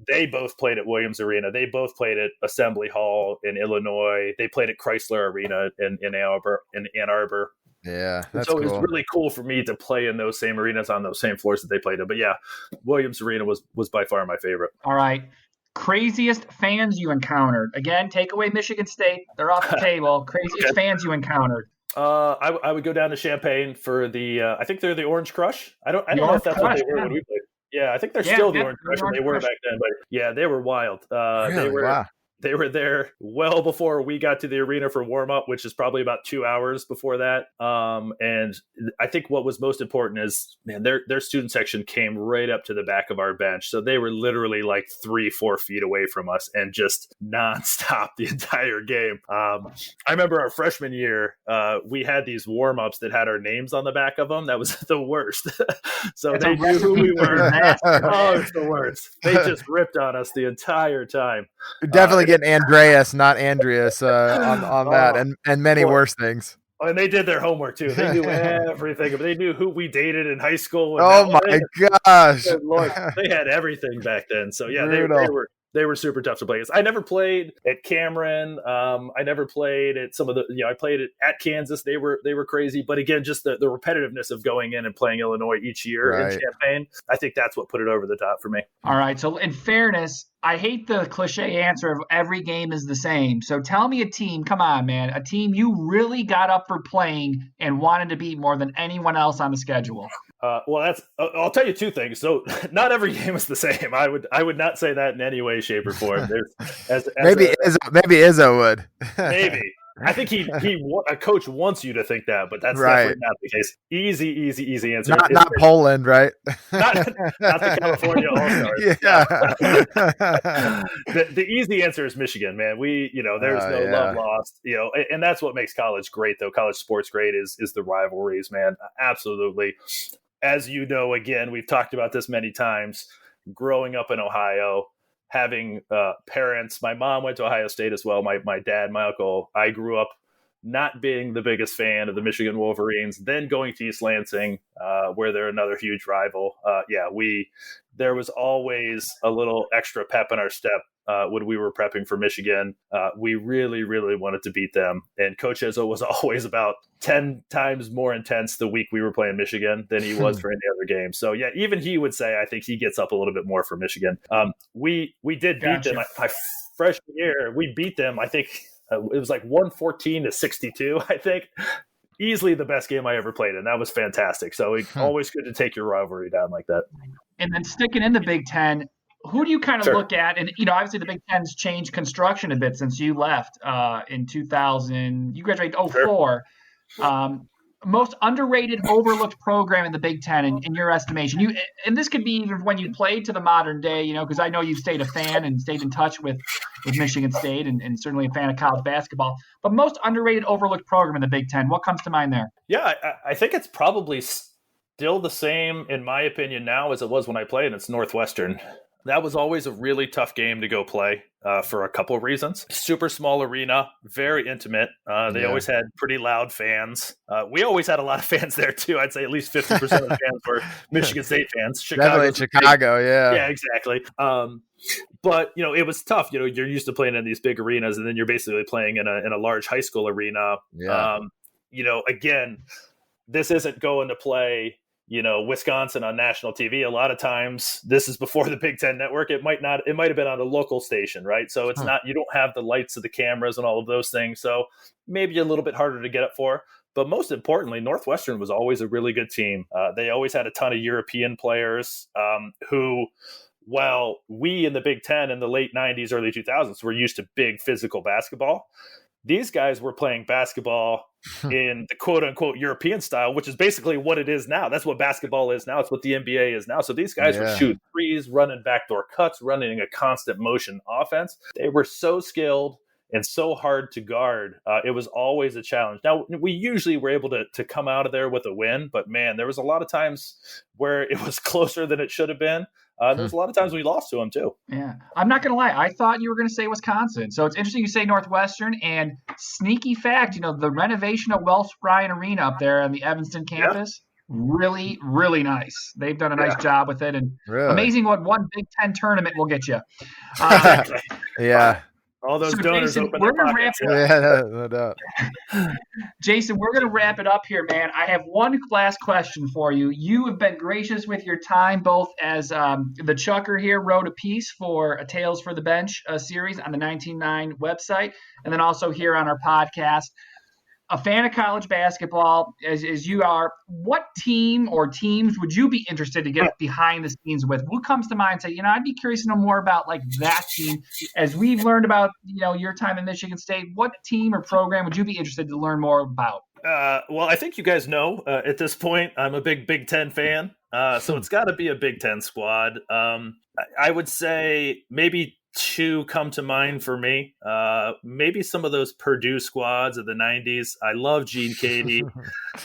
E: They both played at Williams Arena. They both played at Assembly Hall in Illinois. They played at Chrysler Arena in Ann Arbor.
A: Yeah, that's
E: so
A: cool.
E: It was really cool for me to play in those same arenas on those same floors that they played in. But yeah, Williams Arena was by far my favorite.
C: All right. Craziest fans you encountered. Again, take away Michigan State. They're off the table. Craziest fans you encountered.
E: I would go down to Champaign for the I think they're the Orange Crush. I don't know if that's what they were when we played. Yeah, I think they're still the Orange Crush. They were back then, but yeah, they were wild.
A: Really?
E: They were there well before we got to the arena for warm-up, which is probably about 2 hours before that. And I think what was most important is, man, their student section came right up to the back of our bench. So they were literally like 3-4 feet away from us and just nonstop the entire game. I remember our freshman year, we had these warm-ups that had our names on the back of them. That was the worst. So they knew who we were. Oh, it's the worst. They just ripped on us the entire time.
A: Definitely getting Andreas, not Andreas, on that, and many worse things.
E: And they did their homework too. They knew everything. They knew who we dated in high school.
A: Oh my gosh!
E: Good Lord, they had everything back then. So yeah, they were super tough to play against. I never played at Cameron. I never played at some of the, I played at Kansas. They were crazy. But again, just the repetitiveness of going in and playing Illinois each year in Champaign, I think that's what put it over the top for me.
C: All right. So in fairness, I hate the cliche answer of every game is the same. So tell me a team, come on, man, a team you really got up for playing and wanted to beat more than anyone else on the schedule.
E: Well, I'll tell you two things. So not every game is the same. I would not say that in any way, shape, or form.
A: Maybe Izzo would.
E: Maybe. I think a coach wants you to think that, but that's definitely not the case. Easy answer.
A: Not Poland, right?
E: Not the California All-Stars.
A: Yeah.
E: The easy answer is Michigan, man. There's no love lost, and that's what makes college great, though. College sports great is the rivalries, man. Absolutely. As you know, again, we've talked about this many times. Growing up in Ohio, having parents, my mom went to Ohio State as well. My dad, my uncle, I grew up not being the biggest fan of the Michigan Wolverines, then going to East Lansing, where they're another huge rival. There was always a little extra pep in our step when we were prepping for Michigan. We really, really wanted to beat them. And Coach Izzo was always about 10 times more intense the week we were playing Michigan than he was for any other game. So, yeah, even he would say, I think he gets up a little bit more for Michigan. We did beat them my freshman year. We beat them, I think it was like 114-62, I think. Easily the best game I ever played, and that was fantastic. So it's always good to take your rivalry down like that.
C: And then sticking in the Big Ten, who do you kind of look at? And, obviously the Big Ten's changed construction a bit since you left in 2000. You graduated 2004. Most underrated, overlooked program in the Big Ten in your estimation. And this could be even when you played to the modern day, because I know you've stayed a fan and stayed in touch with Michigan State and certainly a fan of college basketball. But most underrated, overlooked program in the Big Ten, what comes to mind there?
E: Yeah, I think it's probably still the same, in my opinion, now as it was when I played. It's Northwestern. That was always a really tough game to go play for a couple of reasons. Super small arena, very intimate. They always had pretty loud fans. We always had a lot of fans there, too. I'd say at least 50% of the fans were Michigan State fans.
A: Definitely in Chicago, yeah.
E: Yeah, exactly. But, it was tough. You're used to playing in these big arenas, and then you're basically playing in a large high school arena.
A: Yeah.
E: Again, this isn't going to play Wisconsin on national TV. A lot of times, this is before the Big Ten Network. It might have been on a local station, right? So it's not, you don't have the lights of the cameras and all of those things. So maybe a little bit harder to get up for. But most importantly, Northwestern was always a really good team. They always had a ton of European players who, while we in the Big Ten in the late 90s, early 2000s were used to big physical basketball, these guys were playing basketball in the quote-unquote European style, which is basically what it is now. That's what basketball is now. It's what the NBA is now. So these guys were shooting threes, running backdoor cuts, running a constant motion offense. They were so skilled and so hard to guard. It was always a challenge. Now, we usually were able to come out of there with a win, but, man, there was a lot of times where it was closer than it should have been. There's a lot of times we lost to them, too.
C: Yeah. I'm not going to lie. I thought you were going to say Wisconsin. So it's interesting you say Northwestern. And sneaky fact, the renovation of Wells Bryan Arena up there on the Evanston campus, really, really nice. They've done a nice job with it. And amazing what one Big Ten tournament will get you.
A: Yeah.
E: All those donors
C: Jason,
E: open their pockets.
A: No doubt.
C: Jason, we're going to wrap it up here, man. I have one last question for you. You have been gracious with your time, both as the Chucker here wrote a piece for a Tales for the Bench series on the 19.9 website, and then also here on our podcast. A fan of college basketball, as you are, what team or teams would you be interested to get behind the scenes with? Who comes to mind and say, I'd be curious to know more about like that team. As we've learned about, your time at Michigan State, what team or program would you be interested to learn more about?
E: Well, I think you guys know at this point, I'm a big Big Ten fan. So it's got to be a Big Ten squad. I would say maybe two come to mind for me. Maybe some of those Purdue squads of the 90s. I love Gene Cady.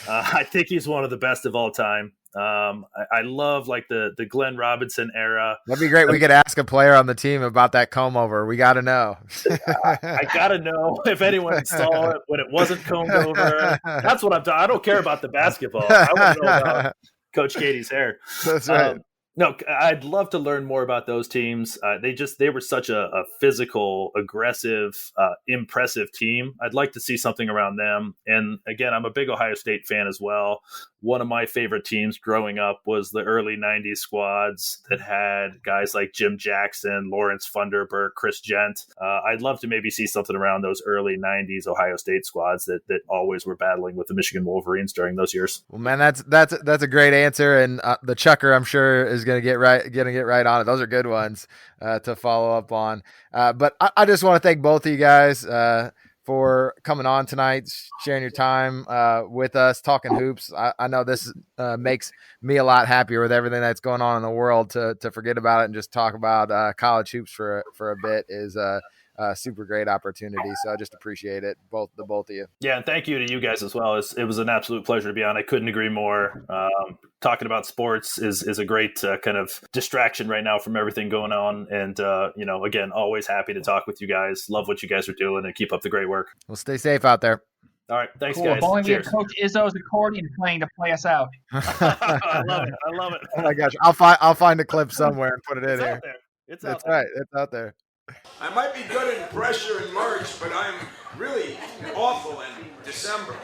E: I think he's one of the best of all time. I love like the Glenn Robinson era.
A: That'd be great. We could ask a player on the team about that comb over. We got to know.
E: I got to know if anyone saw it when it wasn't combed over. That's what I'm talking. I don't care about the basketball. I want to know about Coach Cady's hair.
A: That's right.
E: No, I'd love to learn more about those teams. They were such a physical, aggressive, impressive team. I'd like to see something around them. And again, I'm a big Ohio State fan as well. One of my favorite teams growing up was the early 90s squads that had guys like Jim Jackson, Lawrence Funderburk, Chris Gent. I'd love to maybe see something around those early 90s Ohio State squads that always were battling with the Michigan Wolverines during those years.
A: Well, man, that's a great answer, and the Chucker, I'm sure, is going to get right on it. Those are good ones to follow up on. But I just want to thank both of you guys for coming on tonight, sharing your time with us, talking hoops. I know this makes me a lot happier with everything that's going on in the world. To forget about it and just talk about college hoops for a bit is a super great opportunity. So I just appreciate it, both of you.
E: Yeah, and thank you to you guys as well. It was an absolute pleasure to be on. I couldn't agree more. Talking about sports is a great kind of distraction right now from everything going on. And, again, always happy to talk with you guys. Love what you guys are doing and keep up the great work.
A: Well, stay safe out there.
E: All right. Thanks,
C: cool.
E: guys.
C: If only
E: Cheers.
C: we had Coach Izzo's accordion playing to play us out.
E: I love it.
A: Oh my gosh. I'll find a clip somewhere and put it in here.
E: It's
A: That's right. It's out there.
F: I might be good in pressure in March, but I'm really awful in December.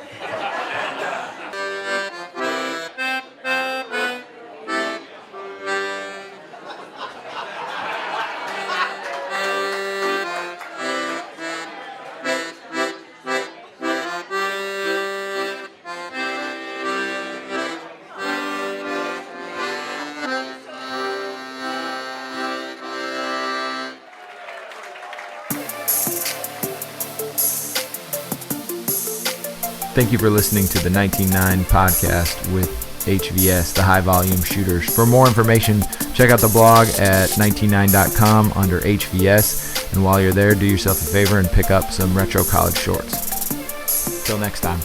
D: Thank you for listening to the 19.9 podcast with HVS, the High Volume Shooters. For more information, check out the blog at 19.9.com under HVS. And while you're there, do yourself a favor and pick up some retro college shorts. Till next time.